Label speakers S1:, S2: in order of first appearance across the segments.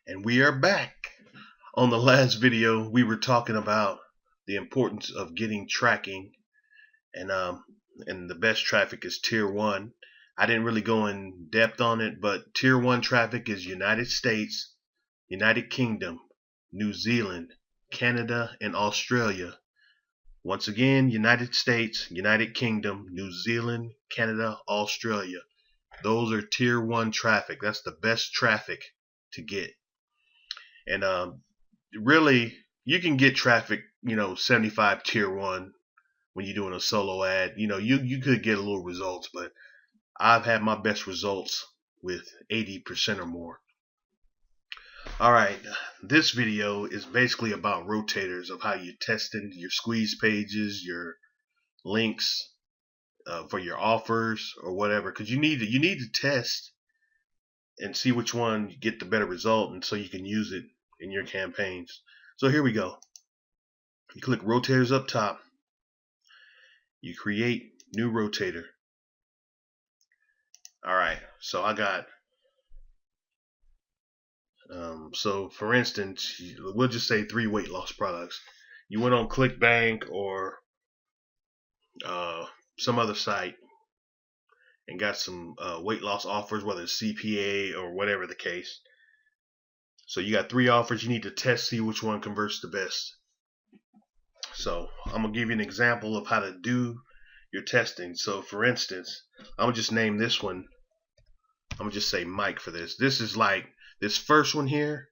S1: And we are back. On the last video, we were talking about the importance of getting tracking, and the best traffic is tier 1. I didn't really go in depth on it, but tier 1 traffic is United States, United Kingdom, New Zealand, Canada, and Australia. Once again, United States, United Kingdom, New Zealand, Canada, Australia. Those are tier 1 traffic. That's the best traffic to get. And really, you can get traffic, 75 tier 1 when you're doing a solo ad. You could get a little results, but I've had my best results with 80% or more. All right, this video is basically about rotators, of how you testing your squeeze pages, your links for your offers or whatever, because you need to test and see which one you get the better result, and so you can use it in your campaigns. So here we go. You click rotators up top. You create new rotator. Alright, so I got so for instance, we'll just say 3 weight loss products. You went on ClickBank or some other site and got some weight loss offers, whether it's CPA or whatever the case. So you got 3 offers. You need to test, see which one converts the best. So I'm going to give you an example of how to do your testing. So for instance, I'm going to just name this one. I'm going to just say Mike for this. This is like, this first one here,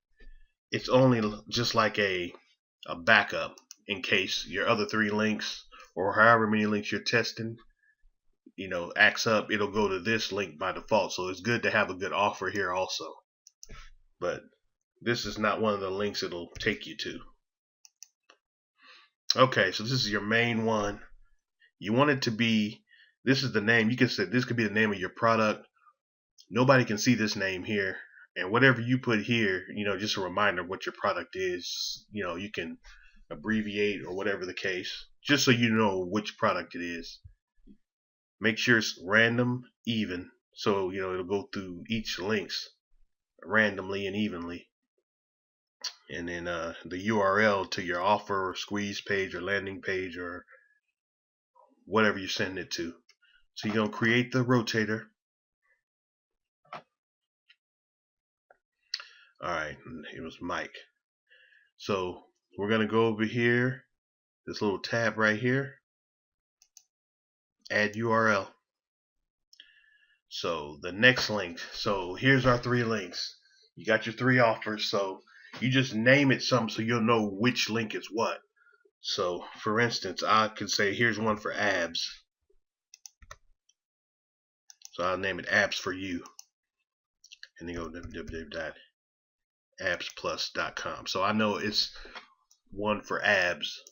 S1: it's only just like a backup in case your other 3 links or however many links you're testing, acts up. It'll go to this link by default. So it's good to have a good offer here also. But this is not one of the links it'll take you to. Okay, so this is your main one. You want it to be, this is the name. You can say this could be the name of your product. Nobody can see this name here. And whatever you put here, just a reminder of what your product is. You can abbreviate or whatever the case, just so you know which product it is. Make sure it's random, even, so it'll go through each links randomly and evenly. And then the URL to your offer or squeeze page or landing page or whatever you send it to. So you're going to create the rotator. Alright, it was Mike. So we're going to go over here, this little tab right here, add URL. So the next link, so here's our 3 links. You got your 3 offers, so you just name it something so you'll know which link is what. So for instance, I could say here's one for abs. So I'll name it abs for you. And then go www.absplus.com. So I know it's one for abs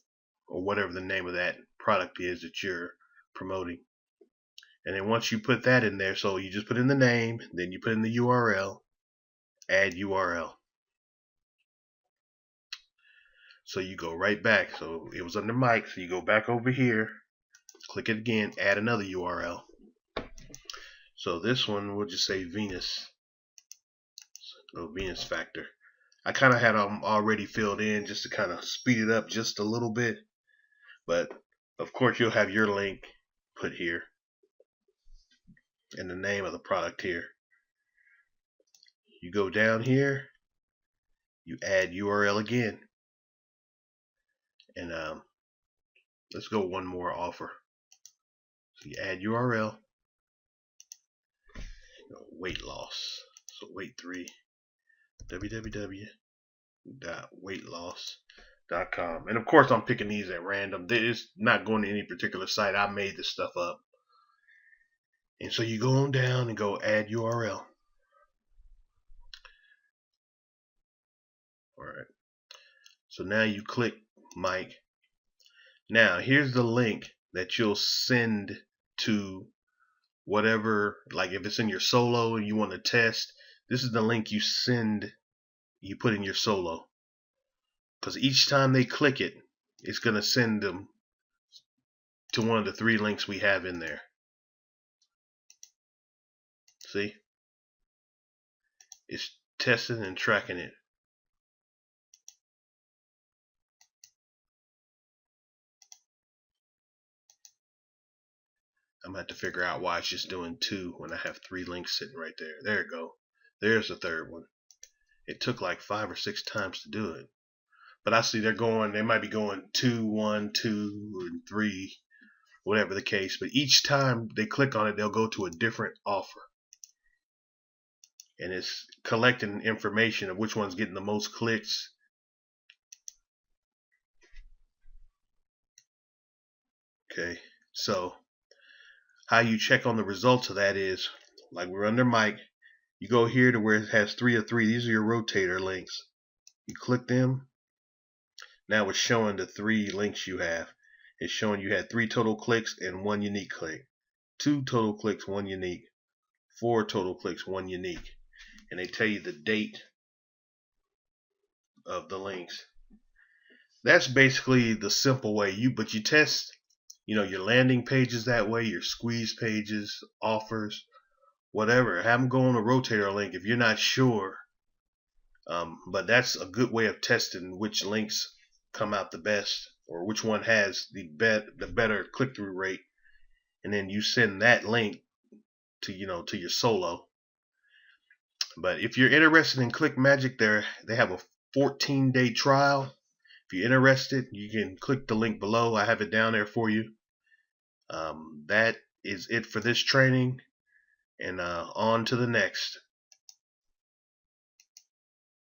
S1: or whatever the name of that product is that you're promoting. And then once you put that in there, so you just put in the name, then you put in the URL, add URL. So you go right back. So it was under Mike, so you go back over here, click it again, add another URL. So this one we'll just say Venus. So Venus Factor. I kind of had them already filled in just to kind of speed it up just a little bit. But of course you'll have your link put here and the name of the product here. You go down here, you add URL again. And let's go one more offer. So you add URL, weight loss. So weight 3, www.weightloss.com. And of course I'm picking these at random. It's not going to any particular site. I made this stuff up. And so you go on down and go add URL. Alright. So now you click Mike. Now here's the link that you'll send to whatever, like if it's in your solo and you want to test, this is the link you put in your solo. Because each time they click it, it's going to send them to one of the 3 links we have in there. See? It's testing and tracking it. I'm gonna have to figure out why it's just doing 2 when I have 3 links sitting right there. There you go. There's the third one. It took like 5 or 6 times to do it. But I see they might be going 2, 1, 2, and 3, whatever the case. But each time they click on it, they'll go to a different offer. And it's collecting information of which one's getting the most clicks. Okay, so how you check on the results of that is, like we're under mic, you go here to where it has 3 of 3. These are your rotator links. You click them. Now it's showing the 3 links you have. It's showing you had 3 total clicks and 1 unique click. 2 total clicks, 1 unique. 4 total clicks, 1 unique. And they tell you the date of the links. That's basically the simple way. But you test, your landing pages that way, your squeeze pages, offers, whatever. Have them go on a rotator link if you're not sure. But that's a good way of testing which links come out the best, or which one has the better click-through rate, and then you send that link to your solo. But if you're interested in ClickMagick, they have a 14-day trial. If you're interested, you can click the link below. I have it down there for you. That is it for this training, and on to the next.